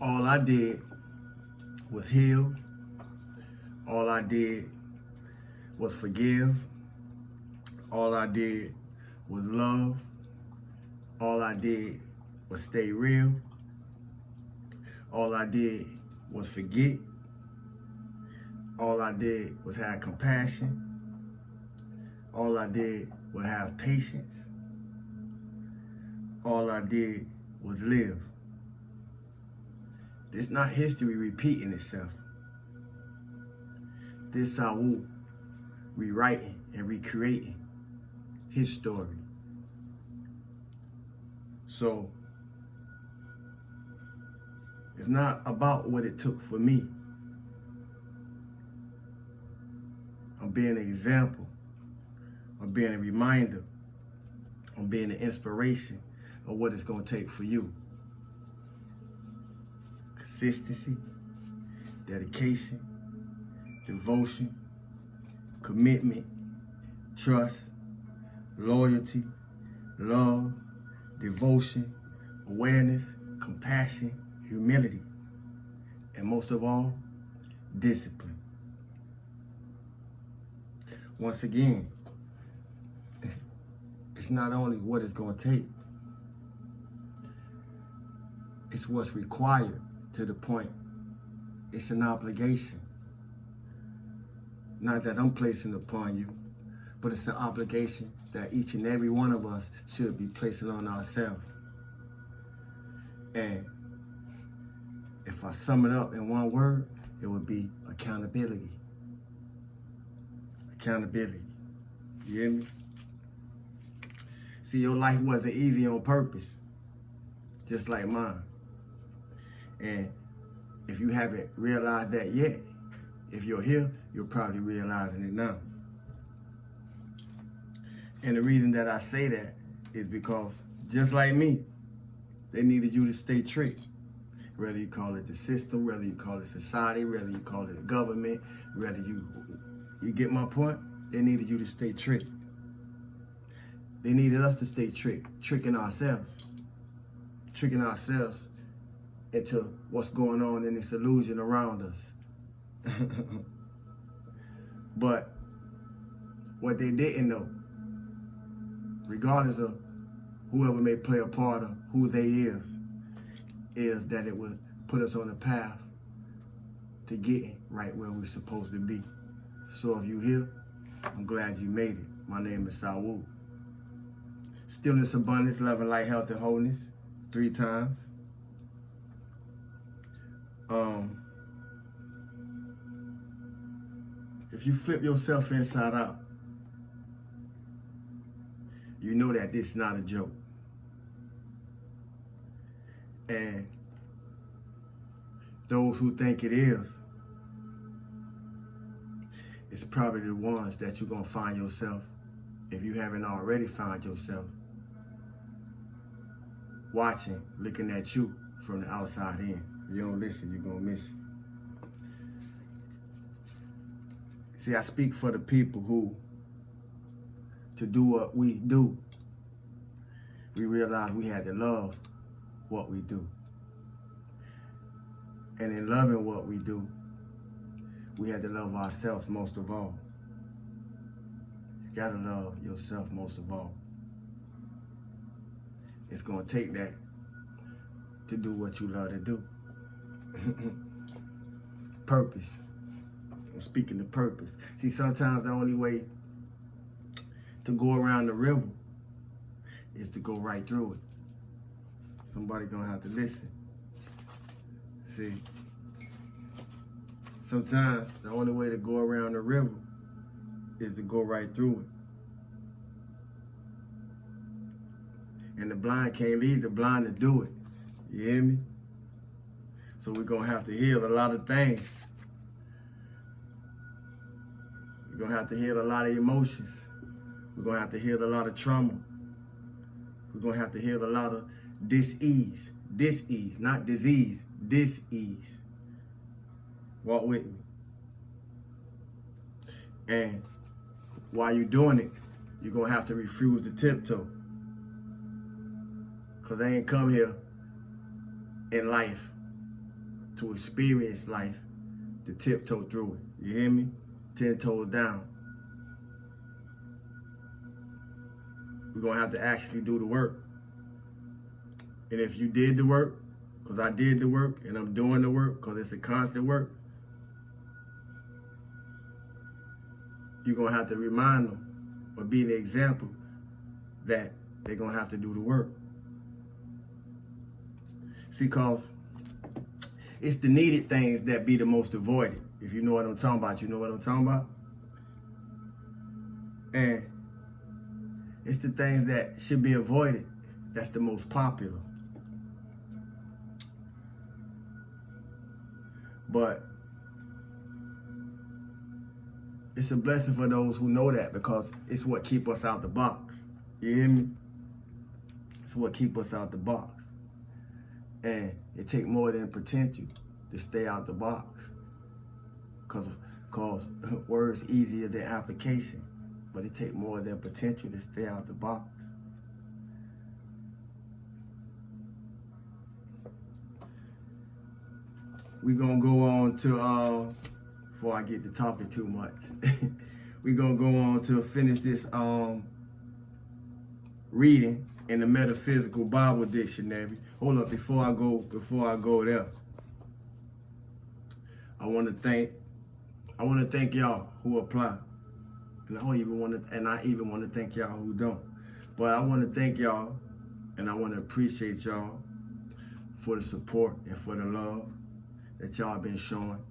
All I did was heal. All I did was forgive. All I did was love. All I did was stay real. All I did was forget. All I did was have compassion. All I did was have patience. All I did was live. This not history repeating itself. This Saul rewriting and recreating his story. So it's not about what it took for me. I'm being an example. I'm being a reminder. I'm being an inspiration of what it's going to take for you. Consistency, dedication, devotion, commitment, trust, loyalty, love, devotion, awareness, compassion, humility, and most of all, discipline. Once again, it's not only what it's going to take, it's what's required to the point it's an obligation. Not that I'm placing upon you, but it's an obligation that each and every one of us should be placing on ourselves. And if I sum it up in one word, it would be accountability. Accountability. You hear me? See, your life wasn't easy on purpose, just like mine. And if you haven't realized that yet, if you're here, you're probably realizing it now. And the reason that I say that is because, just like me, they needed you to stay tricked. Whether you call it the system, whether you call it society, whether you call it the government, whether you get my point? They needed you to stay tricked. They needed us to stay tricked, tricking ourselves into what's going on in this illusion around us. But what they didn't know, regardless of whoever may play a part of who they is that it would put us on a path to getting right where we're supposed to be. So if you're here, I'm glad you made it. My name is Saul. Stillness, abundance, love, and light, health, and wholeness. 3 times. If you flip yourself inside out, you know that this is not a joke. And those who think it is, it's probably the ones that you're going to find yourself, if you haven't already found yourself, watching, looking at you from the outside in. If you don't listen, you're going to miss it. See, I speak for the people who, to do what we do, we realized we had to love what we do. And in loving what we do, we had to love ourselves most of all. You gotta love yourself most of all. It's gonna take that to do what you love to do. Purpose. I'm speaking to purpose. See, sometimes the only way to go around the river is to go right through it. Somebody gonna have to listen. See, sometimes the only way to go around the river is to go right through it. And the blind can't lead the blind to do it. You hear me? So we're gonna have to heal a lot of things. We're gonna have to heal a lot of emotions. We're gonna have to heal a lot of trauma. We're gonna have to heal a lot of dis-ease. Dis-ease, not disease, dis-ease. Walk with me. And while you're doing it, you're gonna have to refuse to tiptoe. Cause they ain't come here in life to experience life, to tiptoe through it. You hear me? 10 toes down. We're going to have to actually do the work. And if you did the work, because I did the work and I'm doing the work, because it's a constant work, you're going to have to remind them or be the example that they're going to have to do the work. See, because it's the needed things that be the most avoided. If you know what I'm talking about, you know what I'm talking about? And it's the things that should be avoided that's the most popular. But it's a blessing for those who know that, because it's what keep us out the box. You hear me? It's what keep us out the box. And it take more than potential to stay out the box. Cause words easier than application. But it take more than potential to stay out the box. We're gonna go on to, before I get to talking too much, we're gonna go on to finish this reading in the Metaphysical Bible Dictionary. Hold up, before I go there, I want to thank y'all who apply, and I even want to thank y'all who don't. But I want to thank y'all, and I want to appreciate y'all for the support and for the love that y'all been showing.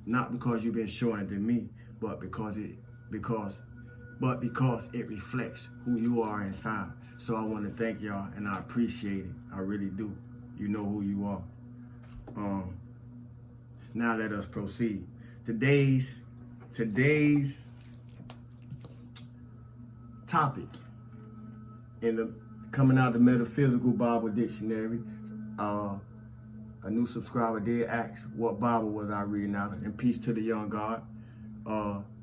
Not because you've been showing it to me, but because it reflects who you are inside. So I want to thank y'all, and I appreciate it. I really do. You know who you are. Now let us proceed. Today's topic coming out of the Metaphysical Bible Dictionary. A new subscriber did ask what Bible was I reading out of, and peace to the young God.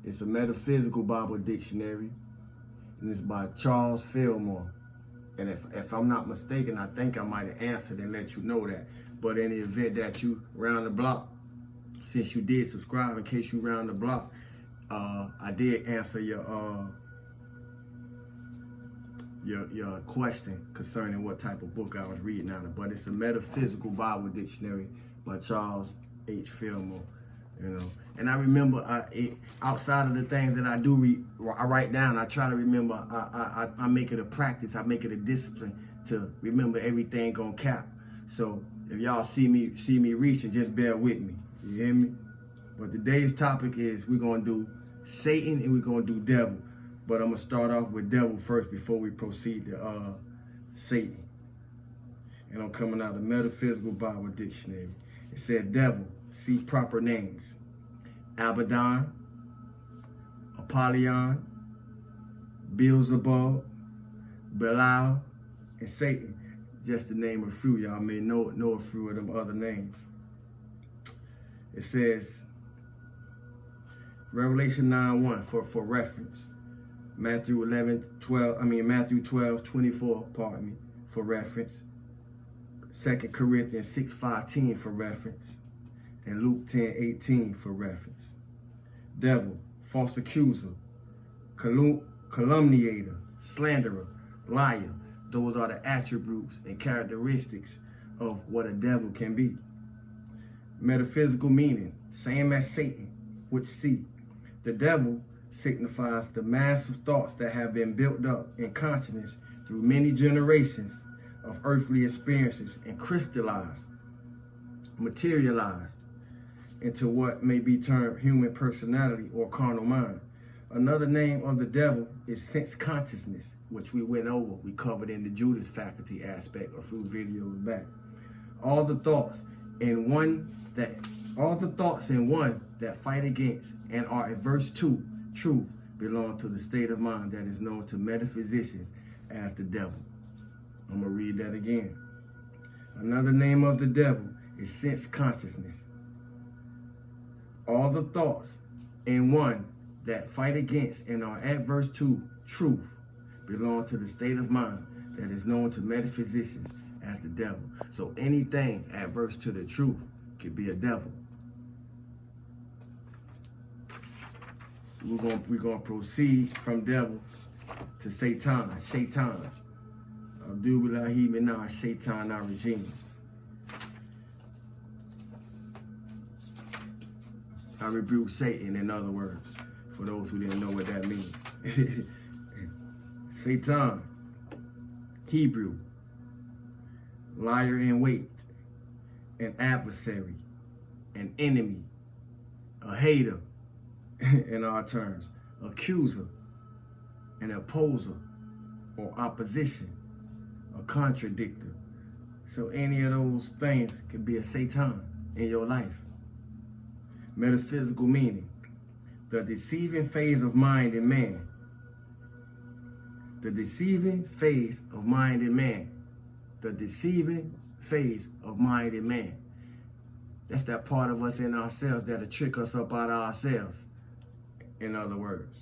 It's a Metaphysical Bible Dictionary, and it's by Charles Fillmore. And if I'm not mistaken, I think I might have answered and let you know that. But in the event that you round the block, since you did subscribe, in case you round the block, I did answer your question concerning what type of book I was reading out of. But it's a Metaphysical Bible Dictionary by Charles H. Fillmore. You know, and I remember outside of the things that I do read, I write down. I try to remember. I make it a practice. I make it a discipline to remember everything on cap. So if y'all see me reaching, just bear with me. You hear me? But today's topic is we're gonna do Satan and we're gonna do devil. But I'm gonna start off with devil first before we proceed to Satan. And I'm coming out of the Metaphysical Bible Dictionary. It said devil. See proper names: Abaddon, Apollyon, Beelzebub, Belial, and Satan. Just to name a few. Y'all may know a few of them other names. It says Revelation 9:1 for reference. Matthew 12:24, pardon me, for reference. 2 Corinthians 6:15 for reference. And Luke 10:18 for reference. Devil, false accuser, calumniator, slanderer, liar. Those are the attributes and characteristics of what a devil can be. Metaphysical meaning, same as Satan, which see. The devil signifies the mass of thoughts that have been built up in consciousness through many generations of earthly experiences and crystallized, materialized into what may be termed human personality or carnal mind. Another name of the devil is sense consciousness, which we went over. We covered in the Judas faculty aspect a few videos back. All the thoughts in one that fight against and are adverse to truth belong to the state of mind that is known to metaphysicians as the devil. I'm going to read that again. Another name of the devil is sense consciousness. All the thoughts in one that fight against and are adverse to truth belong to the state of mind that is known to metaphysicians as the devil. So anything adverse to the truth could be a devil. We're gonna proceed from devil to Satan. Shaitan. Abdul Billahi Minah Shaitan our regime. I rebuke Satan, in other words, for those who didn't know what that means. Satan, Hebrew, liar in wait, an adversary, an enemy, a hater, in our terms, accuser, an opposer, or opposition, a contradictor. So any of those things could be a Satan in your life. Metaphysical meaning, the deceiving phase of mind in man. The deceiving phase of mind in man. The deceiving phase of mind in man. That's that part of us in ourselves that'll trick us up out of ourselves, in other words.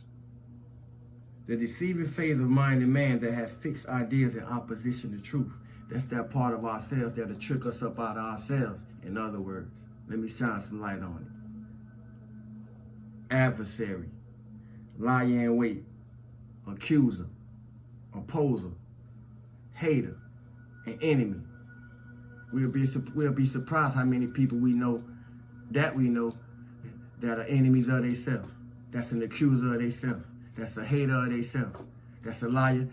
The deceiving phase of mind in man that has fixed ideas in opposition to truth. That's that part of ourselves that'll trick us up out of ourselves, in other words. Let me shine some light on it. Adversary, liar in wait, accuser, opposer, hater, an enemy. We'll be surprised how many people we know that are enemies of themselves. That's an accuser of themselves. That's a hater of themselves. That's a liar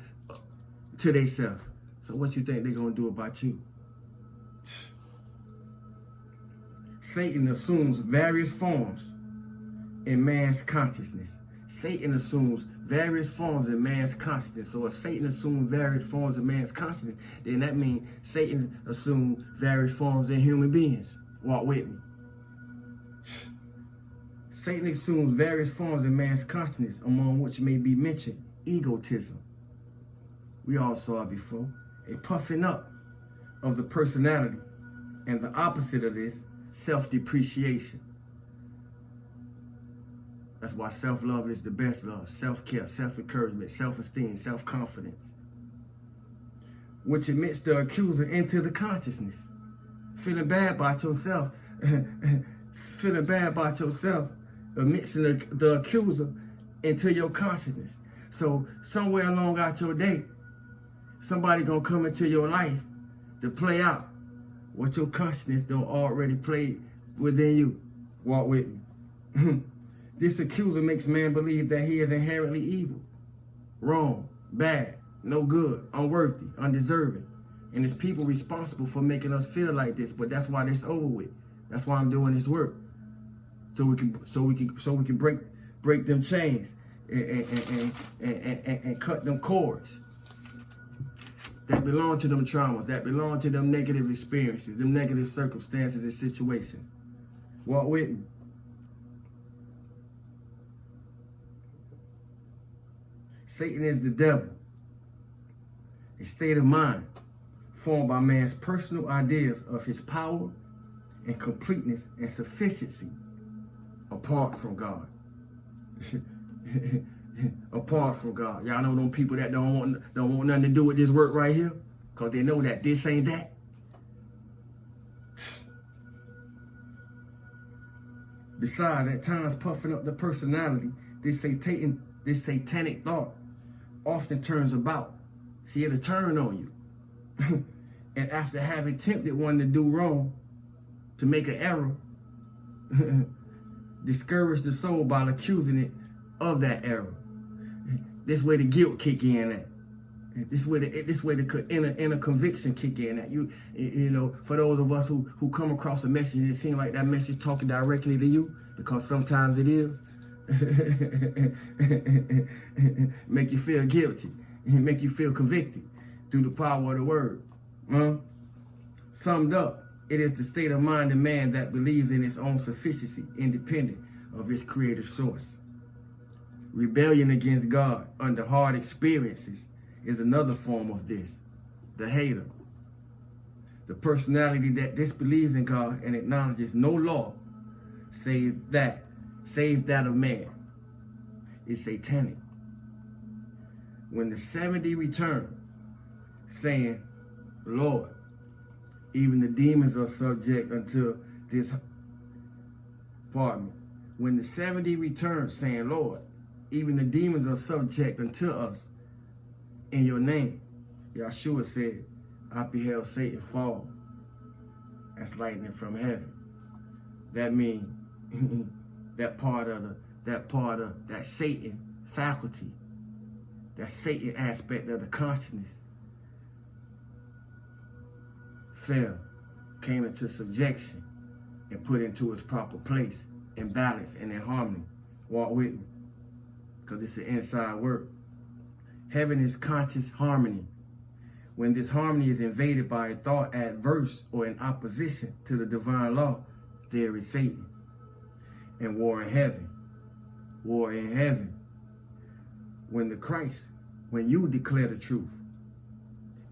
to themselves. So what you think they're gonna do about you? Satan assumes various forms in man's consciousness. Satan assumes various forms in man's consciousness. So if Satan assumes various forms in man's consciousness, then that means Satan assumed various forms in human beings. Walk with me. Satan assumes various forms in man's consciousness, among which may be mentioned egotism. We all saw it before. A puffing up of the personality. And the opposite of this, self-depreciation. That's why self-love is the best love. Self-care, self-encouragement, self-esteem, self-confidence. Which admits the accuser into the consciousness. Feeling bad about yourself. Feeling bad about yourself. Admits the accuser into your consciousness. So somewhere along out your day, somebody gonna come into your life to play out what your consciousness don't already play within you. Walk with me. This accuser makes man believe that he is inherently evil, wrong, bad, no good, unworthy, undeserving. And it's people responsible for making us feel like this, but that's why this over with. That's why I'm doing this work. So we can break them chains and cut them cords that belong to them traumas, that belong to them negative experiences, them negative circumstances and situations. Walk with me. Satan is the devil, a state of mind formed by man's personal ideas of his power and completeness and sufficiency apart from God. Apart from God. Y'all know them people that don't want nothing to do with this work right here? Because they know that this ain't that. Besides, at times puffing up the personality, this satanic thought often turns about. See, it'll turn on you. And after having tempted one to do wrong, to make an error, discourage the soul by accusing it of that error. This way the guilt kick in at. This way the inner conviction kick in at. You know, for those of us who come across a message and it seems like that message talking directly to you, because sometimes it is, make you feel guilty, make you feel convicted through the power of the word. Summed up, it is the state of mind of man that believes in its own sufficiency, independent of its creative source. Rebellion against God under hard experiences is another form of this. The hater. The personality that disbelieves in God and acknowledges no law save that of man is satanic. When the 70 return, saying, Lord, Even the demons are subject unto this. Pardon me. When the 70 returned, saying, Lord, even the demons are subject unto us in your name. Yahshua said, I beheld Satan fall as lightning from heaven. That means that part of that Satan faculty, that Satan aspect of the consciousness fell, came into subjection and put into its proper place, in balance and in harmony. Walk with me, because it's an inside work. Heaven is conscious harmony. When this harmony is invaded by a thought adverse or in opposition to the divine law, there is Satan and war in heaven. War in heaven. When you declare the truth,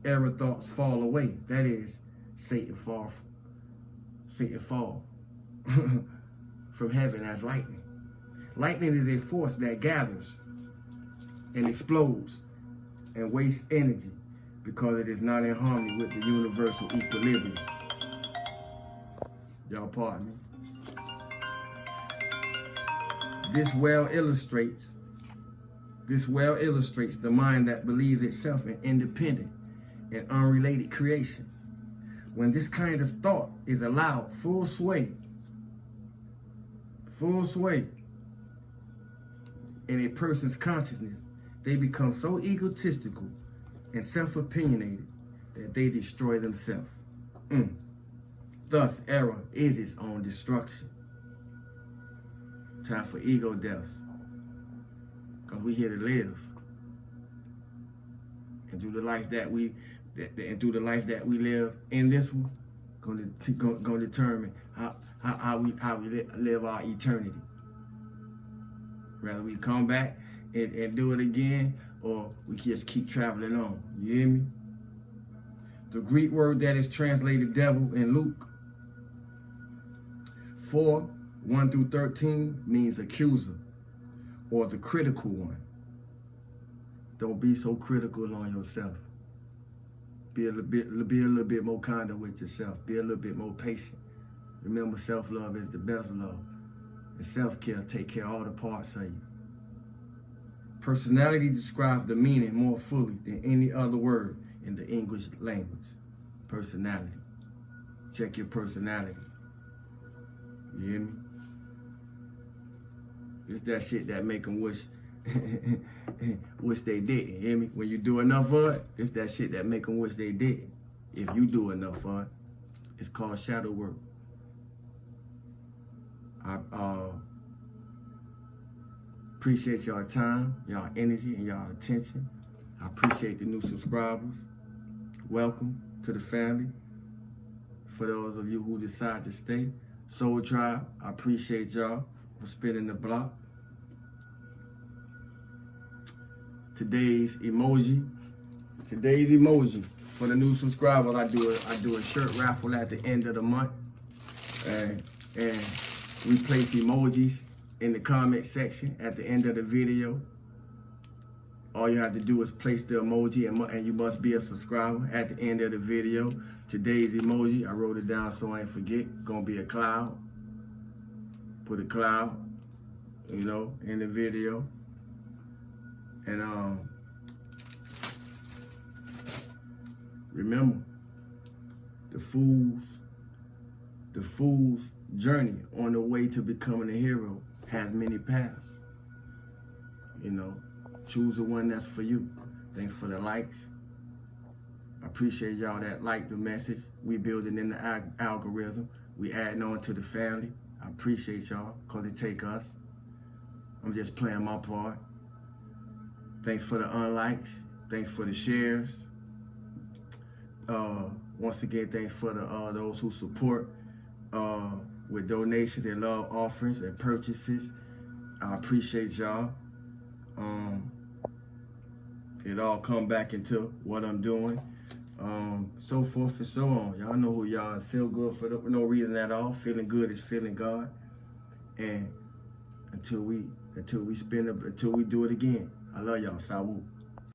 error thoughts fall away. That is, Satan fall from heaven as lightning. Lightning is a force that gathers and explodes and wastes energy because it is not in harmony with the universal equilibrium. Y'all pardon me. This well illustrates the mind that believes itself an independent and unrelated creation. When this kind of thought is allowed full sway in a person's consciousness, they become so egotistical and self-opinionated that they destroy themselves. Thus, error is its own destruction. Time for ego deaths, because we here to live and do the life that we live in this one. Going to determine how we live our eternity. Whether we come back and do it again, or we just keep traveling on. You hear me? The Greek word that is translated devil in Luke 4:1-13 means accuser, or the critical one. Don't be so critical on yourself. Be a little bit more kinder with yourself. Be a little bit more patient. Remember, self-love is the best love. And self-care take care of all the parts of you. Personality describes the meaning more fully than any other word in the English language. Personality. Check your personality. You hear me? It's that shit that make them wish they didn't. Hear me? When you do enough of it, it's that shit that make them wish they didn't. If you do enough of it, it's called shadow work. I appreciate y'all time, y'all energy, and y'all attention. I appreciate the new subscribers. Welcome to the family. For those of you who decide to stay, Soul Tribe, I appreciate y'all for spinning the block. Today's emoji for the new subscribers. I do a shirt raffle at the end of the month, and we place emojis in the comment section at the end of the video. All you have to do is place the emoji, and you must be a subscriber at the end of the video. Today's emoji, I wrote it down so I ain't forget. Gonna be a cloud. Put a cloud, in the video. And remember, the fool's journey on the way to becoming a hero has many paths. Choose the one that's for you. Thanks for the likes. I appreciate y'all that like the message. We building in the algorithm. We adding on to the family. I appreciate y'all, because it take us. I'm just playing my part. Thanks for the unlikes. Thanks for the shares. Once again, thanks for those who support with donations and love offerings and purchases. I appreciate y'all. It all come back into what I'm doing. So forth and so on. Y'all know who y'all feel good for no reason at all. Feeling good is feeling God. And until we do it again. I love y'all. Salud.